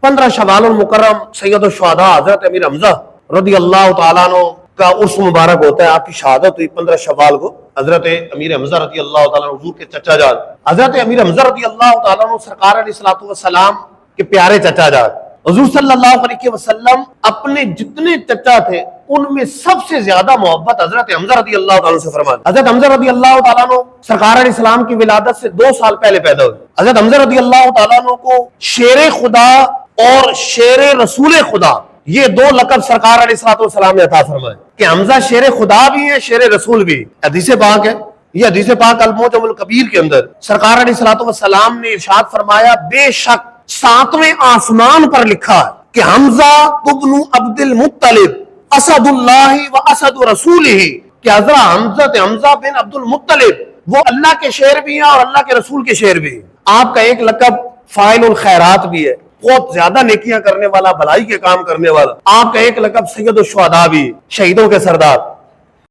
15 شوال المکرم سید الشہداء حضرت امیر حمزہ رضی اللہ تعالیٰ عنہ کا عرس مبارک ہوتا ہے. آپ کی شہادت ہوئی 15 شوال کو. حضرت امیر حمزہ رضی اللہ تعالیٰ عنہ حضور کے چچا جان حضرت امیر حمزہ رضی اللہ تعالیٰ عنہ سرکار علیہ الصلوۃ والسلام کے پیارے چچا جان. حضور صلی اللہ علیہ وسلم اپنے جتنے چچا تھے ان میں سب سے زیادہ محبت حضرت حمزہ رضی اللہ تعالیٰ عنہ سے فرماتے. حضرت حمزہ رضی اللہ تعالیٰ عنہ سرکار علیہ السلام کی ولادت سے 2 سال پہلے پیدا ہوئے. حضرت حمزہ رضی اللہ تعالیٰ عنہ کو شیر خدا اور شیر رسول خدا یہ 2 لقب سرکار علیہ الصلوۃ والسلام نے عطا فرمائے کہ حمزہ شیر خدا بھی ہے، شیر رسول بھی. حدیث پاک ہے، یہ حدیث پاک المعجم الکبیر کے اندر سرکار علیہ الصلوۃ والسلام نے ارشاد فرمایا بے شک 7ویں آسمان پر لکھا ہے کہ حمزہ ابن عبد المطلب اسد اللہ و اسد رسولہ، کہ حضرت حمزہ بن عبد المطلب وہ اللہ کے شیر بھی ہیں اور اللہ کے رسول کے شیر بھی ہیں. آپ کا ایک لقب فاعل الخیرات بھی ہے، بہت زیادہ نیکیاں کرنے والا، بھلائی کے کام کرنے والا. آپ کا ایک لقب سید الشہداء بھی، شہیدوں کے سردار.